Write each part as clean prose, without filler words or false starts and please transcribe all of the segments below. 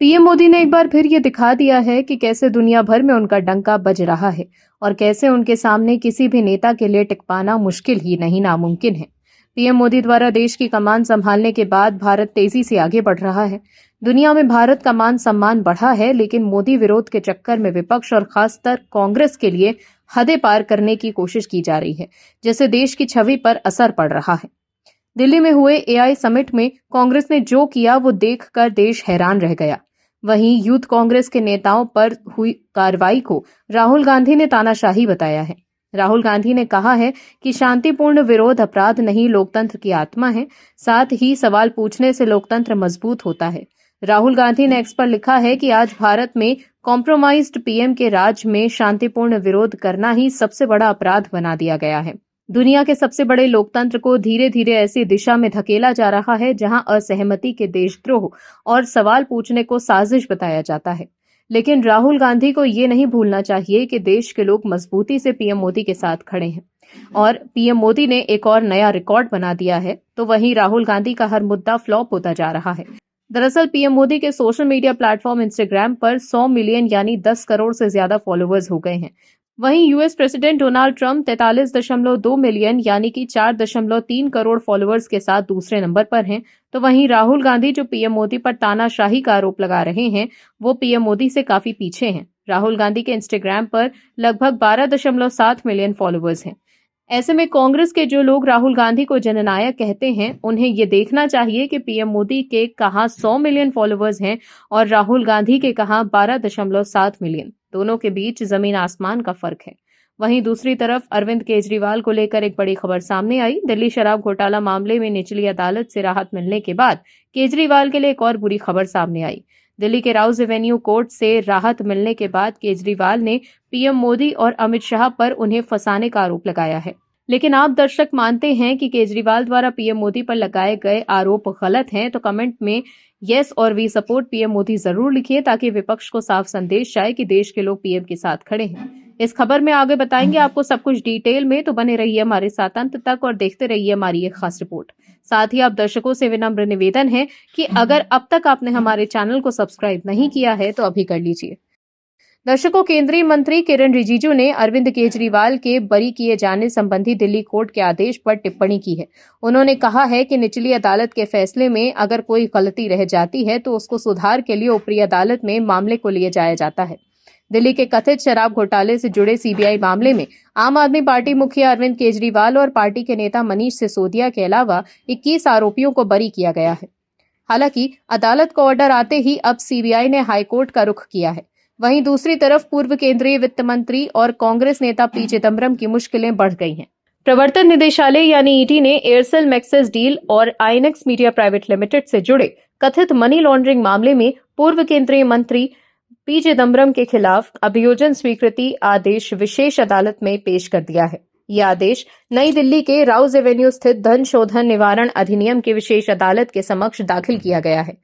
PM Modi ने एक बार फिर ये दिखा दिया है कि कैसे दुनिया भर में उनका डंका बज रहा है और कैसे उनके सामने किसी भी नेता के लिए टिक पाना मुश्किल ही नहीं नामुमकिन है। पीएम मोदी द्वारा देश की कमान संभालने के बाद भारत तेजी से आगे बढ़ रहा है। दुनिया में भारत का मान सम्मान बढ़ा है, लेकिन मोदी विरोध के चक्कर में विपक्ष और खासकर कांग्रेस के लिए हदें पार करने की कोशिश की जा रही है, जिससे देश की छवि पर असर पड़ रहा है। दिल्ली में हुए एआई समिट में कांग्रेस ने जो किया वो देखकर देश हैरान रह गया। वहीं यूथ कांग्रेस के नेताओं पर हुई कार्रवाई को राहुल गांधी ने तानाशाही बताया है। राहुल गांधी ने कहा है कि शांतिपूर्ण विरोध अपराध नहीं, लोकतंत्र की आत्मा है। साथ ही सवाल पूछने से लोकतंत्र मजबूत होता है। राहुल गांधी ने एक्स पर लिखा है कि आज भारत में कॉम्प्रोमाइज्ड पीएम के राज में शांतिपूर्ण विरोध करना ही सबसे बड़ा अपराध बना दिया गया है। दुनिया के सबसे बड़े लोकतंत्र को धीरे धीरे ऐसी दिशा में धकेला जा रहा है जहां असहमति के देशद्रोह और सवाल पूछने को साजिश बताया जाता है। लेकिन राहुल गांधी को ये नहीं भूलना चाहिए कि देश के लोग मजबूती से पीएम मोदी के साथ खड़े हैं और पीएम मोदी ने एक और नया रिकॉर्ड बना दिया है, तो वहीं राहुल गांधी का हर मुद्दा फ्लॉप होता जा रहा है। दरअसल पीएम मोदी के सोशल मीडिया प्लेटफॉर्म इंस्टाग्राम पर 100 मिलियन यानी 10 करोड़ से ज्यादा फॉलोअर्स हो गए हैं। वहीं US president Donald Trump 43.2 million यानी कि 4.3 करोड़ फॉलोअर्स के साथ दूसरे नंबर पर हैं। तो वहीं राहुल गांधी जो पीएम मोदी पर तानाशाही का आरोप लगा रहे हैं, वो पीएम मोदी से काफी पीछे हैं। राहुल गांधी के इंस्टाग्राम पर लगभग 12.7 मिलियन फॉलोअर्स हैं। ऐसे में कांग्रेस के जो लोग राहुल गांधी को जननायक कहते हैं, उन्हें ये देखना चाहिए कि पीएम मोदी के कहां 100 मिलियन फॉलोअर्स हैं और राहुल गांधी के कहां 12.7 मिलियन। दोनों के बीच जमीन आसमान का फर्क है। वहीं दूसरी तरफ अरविंद केजरीवाल को लेकर एक बड़ी खबर सामने आई। दिल्ली शराब घोटाला मामले में निचली अदालत से राहत मिलने के बाद केजरीवाल के लिए एक और बुरी खबर सामने आई। दिल्ली के राउज एवेन्यू कोर्ट से राहत मिलने के बाद केजरीवाल ने पीएम मोदी और अमित शाह पर उन्हें फंसाने का आरोप लगाया है। लेकिन आप दर्शक मानते हैं कि केजरीवाल द्वारा पीएम मोदी पर लगाए गए आरोप गलत हैं, तो कमेंट में यस और वी सपोर्ट पीएम मोदी जरूर लिखिए, ताकि विपक्ष को साफ संदेश जाए कि देश के लोग पीएम के साथ खड़े हैं। इस खबर में आगे बताएंगे आपको सब कुछ डिटेल में, तो बने रहिए हमारे साथ अंत तक और देखते रहिए हमारी एक खास रिपोर्ट। साथ ही आप दर्शकों से विनम्र निवेदन है कि अगर अब तक आपने हमारे चैनल को सब्सक्राइब नहीं किया है तो अभी कर लीजिए। दर्शकों, केंद्रीय मंत्री किरण रिजिजू ने अरविंद केजरीवाल के बरी किए जाने संबंधी दिल्ली कोर्ट के आदेश पर टिप्पणी की है। उन्होंने कहा है कि निचली अदालत के फैसले में अगर कोई गलती रह जाती है तो उसको सुधार के लिए ऊपरी अदालत में मामले को लिए जाया जाता है। दिल्ली के कथित शराब घोटाले से जुड़े सीबीआई मामले में आम आदमी पार्टी मुखिया अरविंद केजरीवाल और पार्टी के नेता मनीष सिसोदिया के अलावा 21 आरोपियों को बरी किया गया है। हालांकि अदालत का ऑर्डर आते ही अब सीबीआई ने हाईकोर्ट का रुख किया है। वहीं दूसरी तरफ पूर्व केंद्रीय वित्त मंत्री और कांग्रेस नेता पी चिदम्बरम की मुश्किलें बढ़ गई हैं। प्रवर्तन निदेशालय यानी ईडी ने एयरसेल मैक्सिस डील और आईएनएक्स मीडिया प्राइवेट लिमिटेड से जुड़े कथित मनी लॉन्ड्रिंग मामले में पूर्व केंद्रीय मंत्री पी चिदम्बरम के खिलाफ अभियोजन स्वीकृति आदेश विशेष अदालत में पेश कर दिया है। यह आदेश नई दिल्ली के राउज एवेन्यू स्थित धन शोधन निवारण अधिनियम की विशेष अदालत के समक्ष दाखिल किया गया है।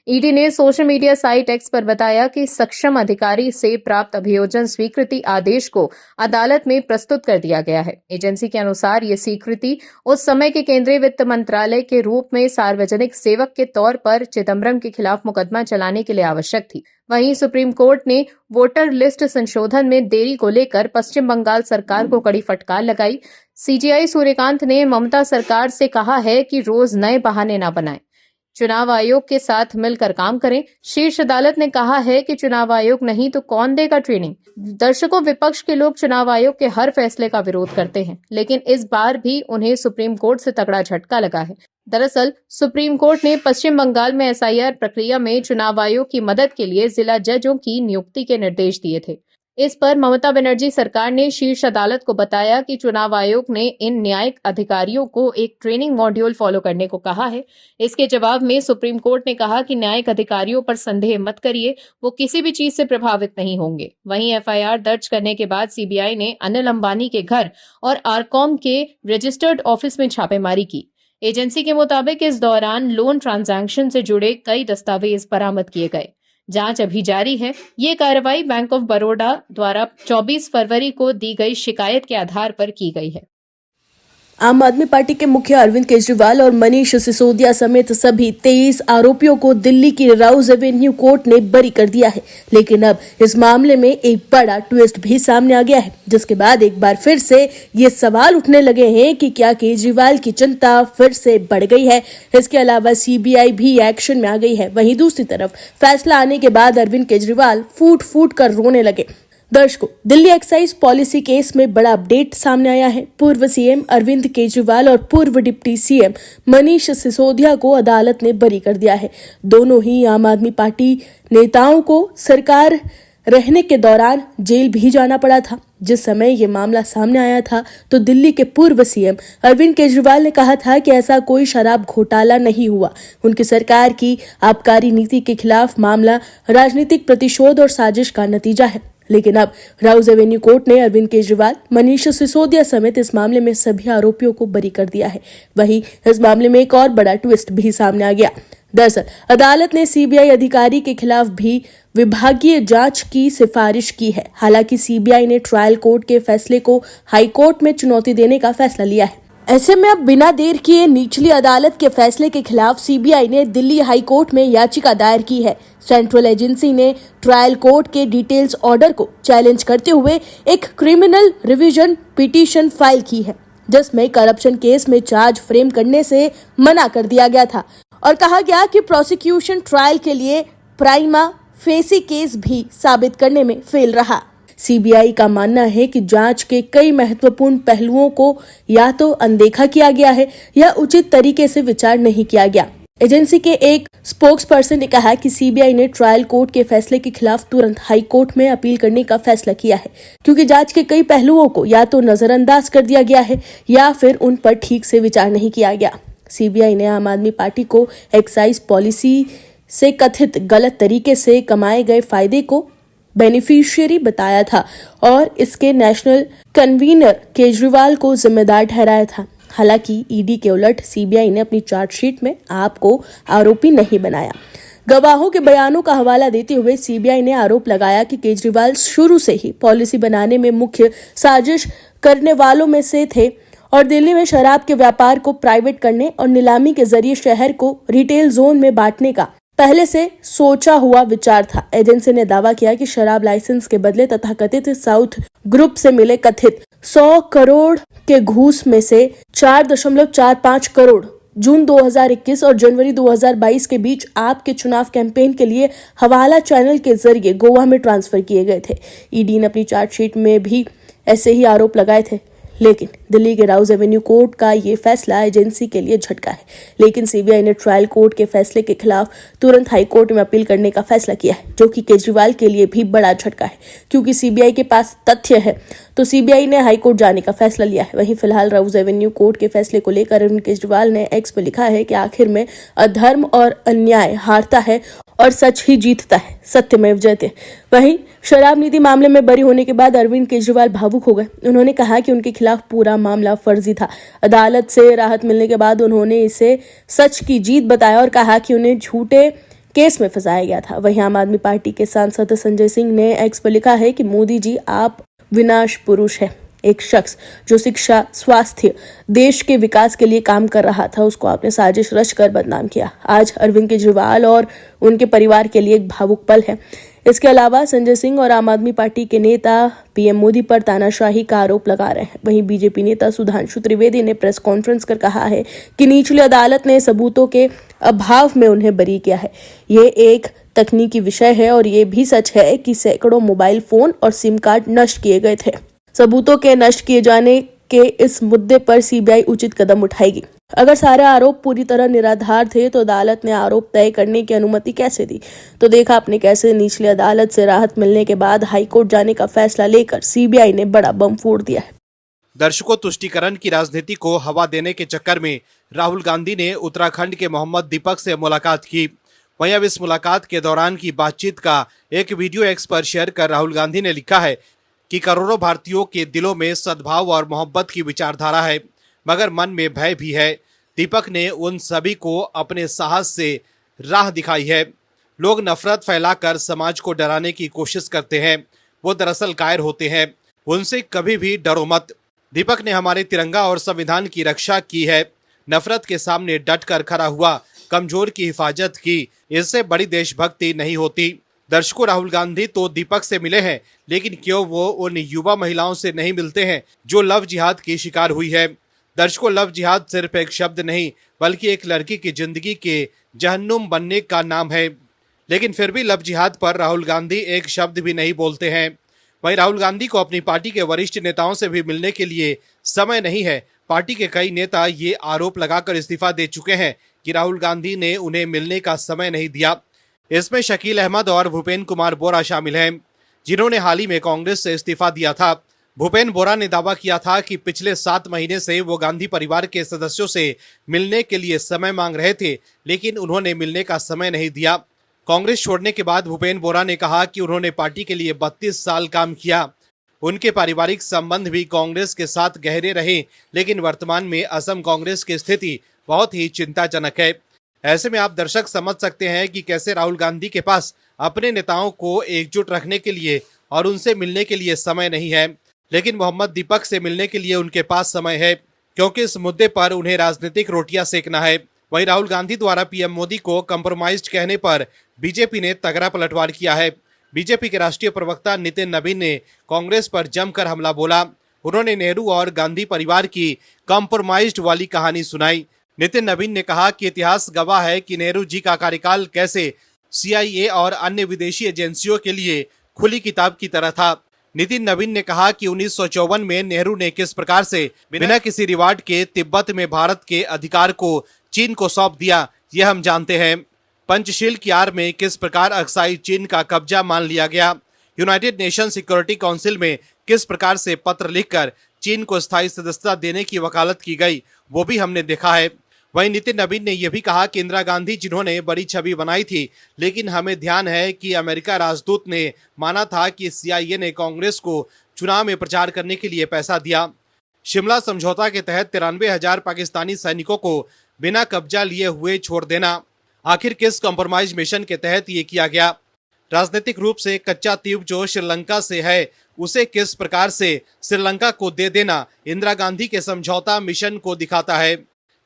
ईडी ने सोशल मीडिया साइट एक्स पर बताया कि सक्षम अधिकारी से प्राप्त अभियोजन स्वीकृति आदेश को अदालत में प्रस्तुत कर दिया गया है। एजेंसी के अनुसार ये स्वीकृति उस समय के केंद्रीय वित्त मंत्रालय के रूप में सार्वजनिक सेवक के तौर पर चिदम्बरम के खिलाफ मुकदमा चलाने के लिए आवश्यक थी। वहीं सुप्रीम कोर्ट ने वोटर लिस्ट संशोधन में देरी को लेकर पश्चिम बंगाल सरकार को कड़ी फटकार लगाई। सीजेआई सूर्यकांत ने ममता सरकार से कहा है कि रोज नए बहाने न बनाएं, चुनाव आयोग के साथ मिलकर काम करें। शीर्ष अदालत ने कहा है कि चुनाव आयोग नहीं तो कौन देगा ट्रेनिंग। दर्शकों, विपक्ष के लोग चुनाव आयोग के हर फैसले का विरोध करते हैं, लेकिन इस बार भी उन्हें सुप्रीम कोर्ट से तगड़ा झटका लगा है। दरअसल सुप्रीम कोर्ट ने पश्चिम बंगाल में एसआईआर प्रक्रिया में चुनाव आयोग की मदद के लिए जिला जजों की नियुक्ति के निर्देश दिए थे। इस पर ममता बनर्जी सरकार ने शीर्ष अदालत को बताया कि चुनाव आयोग ने इन न्यायिक अधिकारियों को एक ट्रेनिंग मॉड्यूल फॉलो करने को कहा है। इसके जवाब में सुप्रीम कोर्ट ने कहा कि न्यायिक अधिकारियों पर संदेह मत करिए, वो किसी भी चीज से प्रभावित नहीं होंगे। वहीं एफआईआर दर्ज करने के बाद सीबीआई ने अनिल अंबानी के घर और आरकॉम के रजिस्टर्ड ऑफिस में छापेमारी की। एजेंसी के मुताबिक इस दौरान लोन ट्रांजैक्शन से जुड़े कई दस्तावेज बरामद किए गए। जांच अभी जारी है। ये कार्रवाई बैंक ऑफ बड़ौदा द्वारा 24 फरवरी को दी गई शिकायत के आधार पर की गई है। आम आदमी पार्टी के मुख्य अरविंद केजरीवाल और मनीष सिसोदिया समेत सभी 23 आरोपियों को दिल्ली की राउज एवेन्यू कोर्ट ने बरी कर दिया है। लेकिन अब इस मामले में एक बड़ा ट्विस्ट भी सामने आ गया है, जिसके बाद एक बार फिर से ये सवाल उठने लगे हैं कि क्या केजरीवाल की चिंता फिर से बढ़ गई है। इसके अलावा सीबीआई भी एक्शन में आ गई है। वहीं दूसरी तरफ फैसला आने के बाद अरविंद केजरीवाल फूट फूट कर रोने लगे। दर्शकों, दिल्ली एक्साइज पॉलिसी केस में बड़ा अपडेट सामने आया है। पूर्व सीएम अरविंद केजरीवाल और पूर्व डिप्टी सीएम मनीष सिसोदिया को अदालत ने बरी कर दिया है। दोनों ही आम आदमी पार्टी नेताओं को सरकार रहने के दौरान जेल भी जाना पड़ा था। जिस समय ये मामला सामने आया था तो दिल्ली के पूर्व सीएम अरविंद केजरीवाल ने कहा था कि ऐसा कोई शराब घोटाला नहीं हुआ। उनकी सरकार की आबकारी नीति के खिलाफ मामला राजनीतिक प्रतिशोध और साजिश का नतीजा है। लेकिन अब राउज एवेन्यू कोर्ट ने अरविंद केजरीवाल, मनीष सिसोदिया समेत इस मामले में सभी आरोपियों को बरी कर दिया है। वहीं इस मामले में एक और बड़ा ट्विस्ट भी सामने आ गया। दरअसल अदालत ने सीबीआई अधिकारी के खिलाफ भी विभागीय जांच की सिफारिश की है। हालांकि सीबीआई ने ट्रायल कोर्ट के फैसले को हाई कोर्ट में चुनौती देने का फैसला लिया है। ऐसे में अब बिना देर किए निचली अदालत के फैसले के खिलाफ सीबीआई ने दिल्ली हाई कोर्ट में याचिका दायर की है। सेंट्रल एजेंसी ने ट्रायल कोर्ट के डिटेल्स ऑर्डर को चैलेंज करते हुए एक क्रिमिनल रिवीजन पिटीशन फाइल की है, जिसमें करप्शन केस में चार्ज फ्रेम करने से मना कर दिया गया था और कहा गया कि प्रोसिक्यूशन ट्रायल के लिए प्राइमा फेसी केस भी साबित करने में फेल रहा। सीबीआई का मानना है कि जांच के कई महत्वपूर्ण पहलुओं को या तो अनदेखा किया गया है या उचित तरीके से विचार नहीं किया गया। एजेंसी के एक स्पोक्सपर्सन ने कहा कि सीबीआई ने ट्रायल कोर्ट के फैसले के खिलाफ तुरंत हाई कोर्ट में अपील करने का फैसला किया है, क्योंकि जांच के कई पहलुओं को या तो नजरअंदाज कर दिया गया है या फिर उन पर ठीक से विचार नहीं किया गया। सीबीआई ने आम आदमी पार्टी को एक्साइज पॉलिसी से कथित गलत तरीके से कमाए गए फायदे को बेनिफिशियरी बताया था और इसके नेशनल कन्वीनर केजरीवाल को जिम्मेदार ठहराया था। हालांकि ईडी के उलट सीबीआई ने अपनी चार्जशीट में आप को आरोपी नहीं बनाया। गवाहों के बयानों का हवाला देते हुए सीबीआई ने आरोप लगाया कि केजरीवाल शुरू से ही पॉलिसी बनाने में मुख्य साजिश करने वालों में से थे और दिल्ली में शराब के व्यापार को प्राइवेट करने और नीलामी के जरिए शहर को रिटेल जोन में बांटने का पहले से सोचा हुआ विचार था। एजेंसी ने दावा किया कि शराब लाइसेंस के बदले तथाकथित साउथ ग्रुप से मिले कथित 100 करोड़ के घूस में से 4.45 करोड़ जून 2021 और जनवरी 2022 के बीच आपके चुनाव कैंपेन के लिए हवाला चैनल के जरिए गोवा में ट्रांसफर किए गए थे। ईडी ने अपनी चार्जशीट में भी ऐसे ही आरोप लगाए थे। लेकिन दिल्ली के राउज एवेन्यू कोर्ट का ये फैसला एजेंसी के लिए झटका है। लेकिन सीबीआई ने ट्रायल कोर्ट के फैसले के खिलाफ तुरंत हाई कोर्ट में अपील करने का फैसला किया है, जो कि केजरीवाल के लिए भी बड़ा झटका है, क्योंकि सीबीआई के पास तथ्य है तो सीबीआई ने हाई कोर्ट जाने का फैसला लिया है। वहीं फिलहाल राउज एवेन्यू कोर्ट के फैसले को लेकर अरविंद केजरीवाल ने एक्स पर लिखा है कि आखिर में अधर्म और अन्याय हारता है और सच ही जीतता है, सत्यमेव जयते। वहीं शराब नीति मामले में बरी होने के बाद अरविंद केजरीवाल भावुक हो गए। उन्होंने कहा कि उनके खिलाफ पूरा मामला फर्जी था। अदालत से राहत मिलने के बाद उन्होंने इसे सच की जीत बताया और कहा कि उन्हें झूठे केस में फंसाया गया था। वहीं आम आदमी पार्टी के सांसद संजय सिंह ने एक्स पर लिखा है कि मोदी जी आप विनाश पुरुष है। एक शख्स जो शिक्षा, स्वास्थ्य, देश के विकास के लिए काम कर रहा था, उसको आपने साजिश रच कर बदनाम किया। आज अरविंद केजरीवाल और उनके परिवार के लिए एक भावुक पल है। इसके अलावा संजय सिंह और आम आदमी पार्टी के नेता पीएम मोदी पर तानाशाही का आरोप लगा रहे हैं। वहीं बीजेपी नेता सुधांशु त्रिवेदी ने प्रेस कॉन्फ्रेंस कर कहा है कि निचली अदालत ने सबूतों के अभाव में उन्हें बरी किया है। ये एक तकनीकी विषय है और ये भी सच है कि सैकड़ों मोबाइल फोन और सिम कार्ड नष्ट किए गए थे। सबूतों के नष्ट किए जाने के इस मुद्दे पर सीबीआई उचित कदम उठाएगी। अगर सारे आरोप पूरी तरह निराधार थे तो अदालत ने आरोप तय करने की अनुमति कैसे दी? तो देखा आपने कैसे निचली अदालत से राहत मिलने के बाद हाईकोर्ट जाने का फैसला लेकर सीबीआई ने बड़ा बम फोड़ दिया है। दर्शकों, तुष्टीकरण की राजनीति को हवा देने के चक्कर में राहुल गांधी ने उत्तराखंड के मोहम्मद दीपक से मुलाकात की। वहीं अब इस मुलाकात के दौरान की बातचीत का एक वीडियो एक्स पर शेयर कर राहुल गांधी ने लिखा है कि करोड़ों भारतीयों के दिलों में सद्भाव और मोहब्बत की विचारधारा है, मगर मन में भय भी है। दीपक ने उन सभी को अपने साहस से राह दिखाई है। लोग नफरत फैलाकर समाज को डराने की कोशिश करते हैं, वो दरअसल कायर होते हैं। उनसे कभी भी डरो मत। दीपक ने हमारे तिरंगा और संविधान की रक्षा की है, नफरत के सामने डट कर खड़ा हुआ, कमजोर की हिफाजत की, इससे बड़ी देशभक्ति नहीं होती। दर्शकों, राहुल गांधी तो दीपक से मिले हैं, लेकिन क्यों वो उन युवा महिलाओं से नहीं मिलते हैं जो लव जिहाद की शिकार हुई है। दर्शकों, लव जिहाद सिर्फ एक शब्द नहीं बल्कि एक लड़की की जिंदगी के जहन्नुम बनने का नाम है, लेकिन फिर भी लव जिहाद पर राहुल गांधी एक शब्द भी नहीं बोलते हैं। वहीं राहुल गांधी को अपनी पार्टी के वरिष्ठ नेताओं से भी मिलने के लिए समय नहीं है। पार्टी के कई नेता ये आरोप लगाकर इस्तीफा दे चुके हैं कि राहुल गांधी ने उन्हें मिलने का समय नहीं दिया। इसमें शकील अहमद और भूपेन कुमार बोरा शामिल हैं, जिन्होंने हाल ही में कांग्रेस से इस्तीफा दिया था। भूपेन बोरा ने दावा किया था कि पिछले 7 महीने से वो गांधी परिवार के सदस्यों से मिलने के लिए समय मांग रहे थे, लेकिन उन्होंने मिलने का समय नहीं दिया। कांग्रेस छोड़ने के बाद भूपेन बोरा ने कहा कि उन्होंने पार्टी के लिए 32 साल काम किया। उनके पारिवारिक संबंध भी कांग्रेस के साथ गहरे रहे, लेकिन वर्तमान में असम कांग्रेस की स्थिति बहुत ही चिंताजनक है। ऐसे में आप दर्शक समझ सकते हैं कि कैसे राहुल गांधी के पास अपने नेताओं को एकजुट रखने के लिए और उनसे मिलने के लिए समय नहीं है, लेकिन मोहम्मद दीपक से मिलने के लिए उनके पास समय है, क्योंकि इस मुद्दे पर उन्हें राजनीतिक रोटियां सेकना है। वहीं राहुल गांधी द्वारा पीएम मोदी को कंप्रोमाइज्ड कहने पर बीजेपी ने तगड़ा पलटवार किया है। बीजेपी के राष्ट्रीय प्रवक्ता नितिन नवीन ने कांग्रेस पर जमकर हमला बोला। उन्होंने नेहरू और गांधी परिवार की कंप्रोमाइज्ड वाली कहानी सुनाई। नितिन नवीन ने कहा कि इतिहास गवाह है कि नेहरू जी का कार्यकाल कैसे CIA और अन्य विदेशी एजेंसियों के लिए खुली किताब की तरह था। नितिन नवीन ने कहा कि 1954 में नेहरू ने किस प्रकार से बिना किसी रिवार्ड के तिब्बत में भारत के अधिकार को चीन को सौंप दिया, यह हम जानते हैं। पंचशील की आड़ में किस प्रकार अक्साई चीन का कब्जा मान लिया गया। यूनाइटेड नेशन सिक्योरिटी काउंसिल में किस प्रकार से पत्र लिखकर चीन को स्थायी सदस्यता देने की वकालत की गई, वो भी हमने देखा है। वहीं नितिन नवीन ने यह भी कहा कि इंदिरा गांधी जिन्होंने बड़ी छवि बनाई थी, लेकिन हमें ध्यान है कि अमेरिका राजदूत ने माना था कि CIA ने कांग्रेस को चुनाव में प्रचार करने के लिए पैसा दिया। शिमला समझौता के तहत 93,000 पाकिस्तानी सैनिकों को बिना कब्जा लिए हुए छोड़ देना, आखिर किस कॉम्प्रोमाइज मिशन के तहत ये किया गया। राजनीतिक रूप से कच्चा द्वीप जो श्रीलंका से है, उसे किस प्रकार से श्रीलंका को दे देना इंदिरा गांधी के समझौता मिशन को दिखाता है।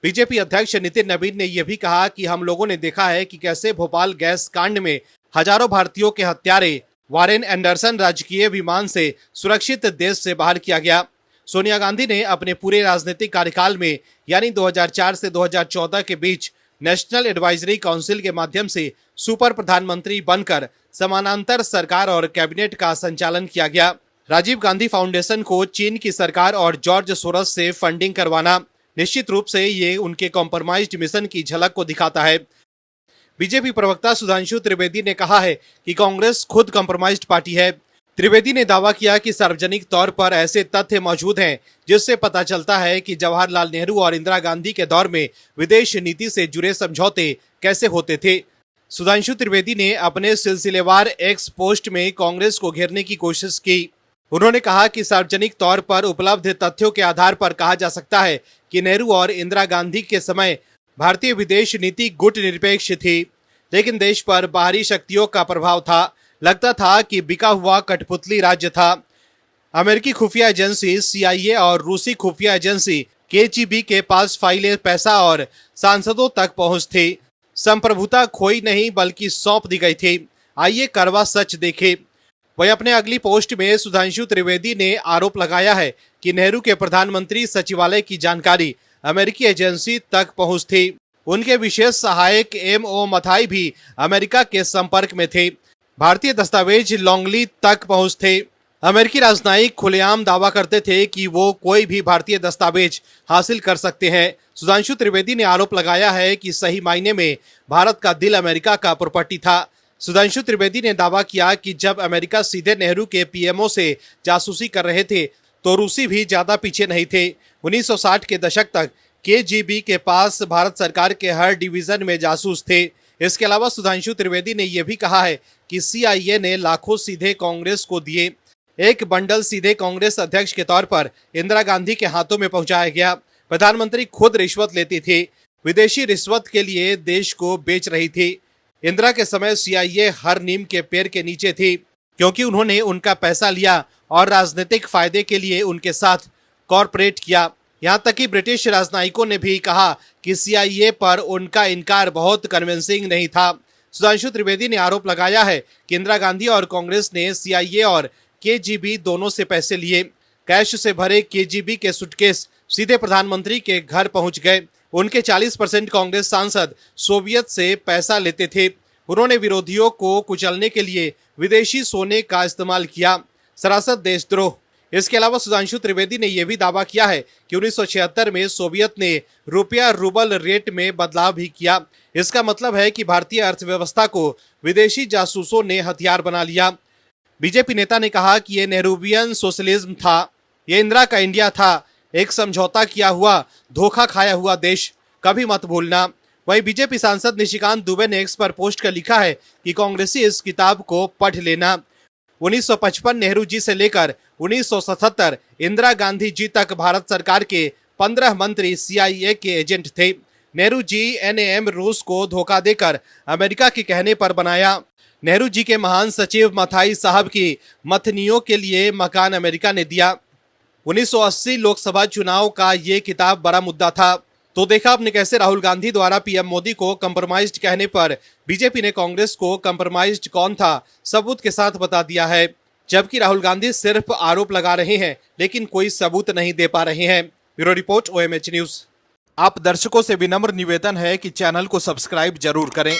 बीजेपी अध्यक्ष नितिन नवीन ने यह भी कहा कि हम लोगों ने देखा है कि कैसे भोपाल गैस कांड में हजारों भारतीयों के हत्यारे वारेन एंडरसन राजकीय विमान से सुरक्षित देश से बाहर किया गया। सोनिया गांधी ने अपने पूरे राजनीतिक कार्यकाल में यानी 2004 से 2014 के बीच नेशनल एडवाइजरी काउंसिल के माध्यम से सुपर प्रधानमंत्री बनकर समानांतर सरकार और कैबिनेट का संचालन किया गया। राजीव गांधी फाउंडेशन को चीन की सरकार और जॉर्ज सोरस से फंडिंग करवाना, निश्चित रूप से ये उनके कॉम्प्रोमाइज्ड मिशन की झलक को दिखाता है। बीजेपी प्रवक्ता सुधांशु त्रिवेदी ने कहा है कि कांग्रेस खुद कॉम्प्रोमाइज्ड पार्टी है। त्रिवेदी ने दावा किया कि सार्वजनिक तौर पर ऐसे तथ्य मौजूद हैं जिससे पता चलता है कि जवाहरलाल नेहरू और इंदिरा गांधी के दौर में विदेश नीति से जुड़े समझौते कैसे होते थे। सुधांशु त्रिवेदी ने अपने सिलसिलेवार एक्स पोस्ट में कांग्रेस को घेरने की कोशिश की। उन्होंने कहा कि सार्वजनिक तौर पर उपलब्ध तथ्यों के आधार पर कहा जा सकता है कि नेहरू और इंदिरा गांधी के समय भारतीय विदेश नीति गुट निरपेक्ष थी, लेकिन देश पर बाहरी शक्तियों का प्रभाव था। लगता था कि बिका हुआ कठपुतली राज्य था। अमेरिकी खुफिया एजेंसी CIA और रूसी खुफिया एजेंसी KGB के पास फाइलें, पैसा और सांसदों तक पहुंच थी। संप्रभुता खोई नहीं बल्कि सौंप दी गई थी। आइए कड़वा सच देखें। वहीं अपने अगली पोस्ट में सुधांशु त्रिवेदी ने आरोप लगाया है कि नेहरू के प्रधानमंत्री सचिवालय की जानकारी अमेरिकी एजेंसी तक पहुंच थी। उनके विशेष सहायक MO मथाई भी अमेरिका के संपर्क में थे। भारतीय दस्तावेज लॉन्गली तक पहुंच थे। अमेरिकी राजनयिक खुलेआम दावा करते थे कि वो कोई भी भारतीय दस्तावेज हासिल कर सकते हैं। सुधांशु त्रिवेदी ने आरोप लगाया है कि सही मायने में भारत का दिल अमेरिका का प्रॉपर्टी था। सुधांशु त्रिवेदी ने दावा किया कि जब अमेरिका सीधे नेहरू के PMO से जासूसी कर रहे थे तो रूसी भी ज्यादा पीछे नहीं थे। 1960 के दशक तक KGB के पास भारत सरकार के हर डिवीजन में जासूस थे। इसके अलावा सुधांशु त्रिवेदी ने यह भी कहा है कि CIA ने लाखों सीधे कांग्रेस को दिए। एक बंडल सीधे कांग्रेस अध्यक्ष के तौर पर इंदिरा गांधी के हाथों में पहुंचाया गया। प्रधानमंत्री खुद रिश्वत लेती थी, विदेशी रिश्वत के लिए देश को बेच रही थी। इंदिरा के समय CIA हर नीम के पेड़ के नीचे थी, क्योंकि उन्होंने उनका पैसा लिया और राजनीतिक फायदे के लिए उनके साथ कॉर्पोरेट किया। यहाँ तक कि ब्रिटिश राजनयिकों ने भी कहा कि CIA पर उनका इनकार बहुत कन्विंसिंग नहीं था। सुधांशु त्रिवेदी ने आरोप लगाया है कि इंदिरा गांधी और कांग्रेस ने CIA और KGB दोनों से पैसे लिए। कैश से भरे KGB के सूटकेस सीधे प्रधानमंत्री के घर पहुंच गए। उनके 40% कांग्रेस सांसद सोवियत से पैसा लेते थे। उन्होंने विरोधियों को कुचलने के लिए विदेशी सोने का इस्तेमाल किया। सरासर देशद्रोह। इसके अलावा सुधांशु त्रिवेदी ने यह भी दावा किया है कि 1976 में सोवियत ने रुपया रूबल रेट में बदलाव भी किया। इसका मतलब है कि भारतीय अर्थव्यवस्था को विदेशी जासूसों ने हथियार बना लिया। बीजेपी नेता ने कहा कि यह नेहरूवियन सोशलिज्म था, यह इंदिरा का इंडिया था, एक समझौता किया हुआ, धोखा खाया हुआ देश, कभी मत भूलना। वहीं बीजेपी सांसद निशिकांत दुबे ने एक्स पर पोस्ट कर लिखा है कि कांग्रेसी इस किताब को पढ़ लेना। 1955 नेहरू जी से लेकर 1977 इंदिरा गांधी जी तक भारत सरकार के 15 मंत्री CIA के एजेंट थे। नेहरू जी NAM रूस को धोखा देकर अमेरिका के कहने पर बनाया। नेहरू जी के महान सचिव मथाई साहब की मथनियों के लिए मकान अमेरिका ने दिया। 1980 लोकसभा चुनाव का ये किताब बड़ा मुद्दा था। तो देखा आपने कैसे राहुल गांधी द्वारा PM मोदी को कंप्रोमाइज्ड कहने पर बीजेपी ने कांग्रेस को कंप्रोमाइज्ड कौन था सबूत के साथ बता दिया है। जबकि राहुल गांधी सिर्फ आरोप लगा रहे हैं लेकिन कोई सबूत नहीं दे पा रहे हैं। Bureau report OMH news. आप दर्शकों से विनम्र निवेदन है कि चैनल को सब्सक्राइब जरूर करें।